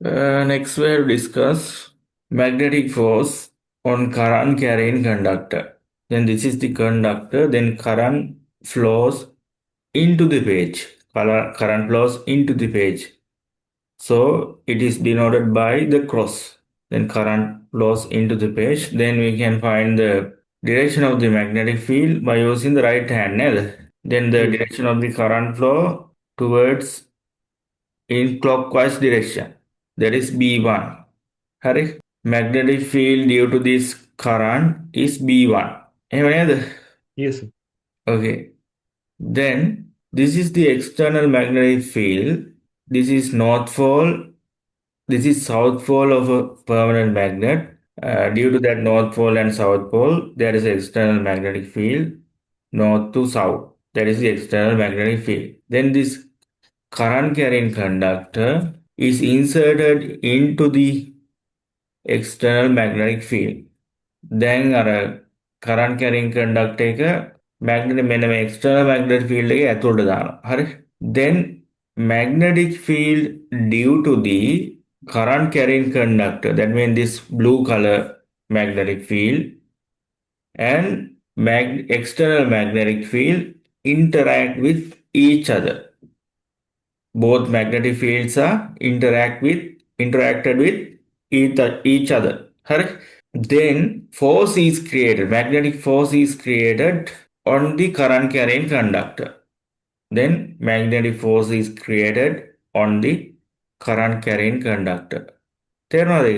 Next we'll discuss magnetic force on current carrying conductor. Then this is the conductor, then current flows into the page. Current flows into the page. So it is denoted by the cross. Then current flows into the page. Then we can find the direction of the magnetic field by using the right hand. Then the Yes. direction of the current flow towards in clockwise direction. That is B1. Correct? Magnetic field due to this current is B1. Yes. Okay. Then this is the external magnetic field. This is north pole. This is south pole of a permanent magnet. Due to that north pole and south pole, there is an external magnetic field north to south. That is the external magnetic field. Then this current carrying conductor is inserted into the external magnetic field. Then current carrying conductor magnetic external magnetic field ඇතුළට දානවා. හරි. Then magnetic field due to the current carrying conductor, that means this blue color magnetic field and external magnetic field interact with each other. Both magnetic fields are interacted with each other. Correct? Then force is created. Magnetic force is created on the current carrying conductor. Then magnetic force is created on the current carrying conductor. තේරෙනවද?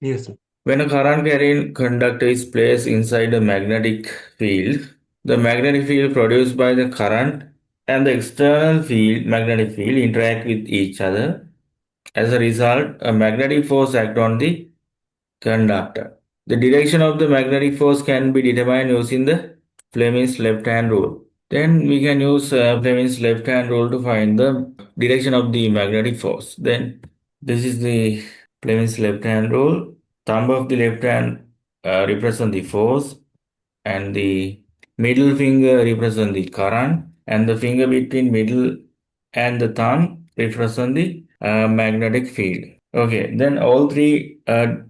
Yes. When a current carrying conductor is placed inside a magnetic field, the magnetic field produced by the current and the external magnetic field interact with each other. As a result, a magnetic force acts on the conductor. The direction of the magnetic force can be determined using the Fleming's left-hand rule. Then we can use Fleming's left-hand rule to find the direction of the magnetic force. Then this is the Fleming's left-hand rule. Thumb of the left hand represent the force, and the middle finger represent the current, and the finger between middle and the thumb represent the magnetic field. Okay, then all three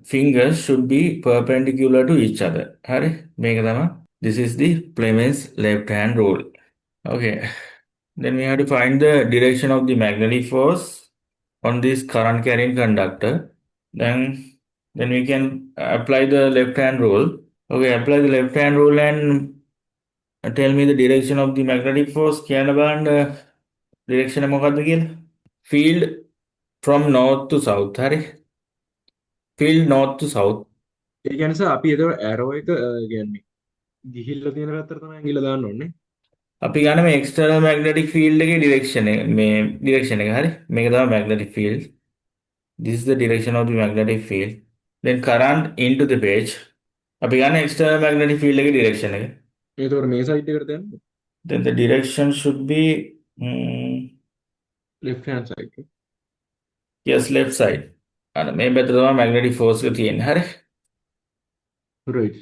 fingers should be perpendicular to each other. හරි මේක තමයි. This is the Fleming's left hand rule. Okay, then we have to find the direction of the magnetic force on this current carrying conductor. Then we can apply the left hand rule. Okay, apply the left hand rule and tell me the direction of the magnetic force. කියන්න බලන්න direction එක මොකක්ද කියලා. Field from north to south. හරි. Field north to south. ඒ කියන්නේ sir අපි ඒතකොට arrow එක කියන්නේ ගිහිල්ලා තියෙන පැත්තට තමයි ඇඟිල්ල දාන්න ඕනේ. අපි ගන්න මේ external magnetic field එකේ direction එක මේ direction එක හරි. මේක තමයි magnetic field. This is the direction of the magnetic field. Then current into the page. අපි ගන්න external magnetic field එකේ direction එක. ඒතකොට මේ සයිඩ් එකට දාන්න. Then the direction should be left hand side. yes, left side. අන්න මේ පැත්තට තමයි magnetic force එක තියෙන්නේ. හරි. Right.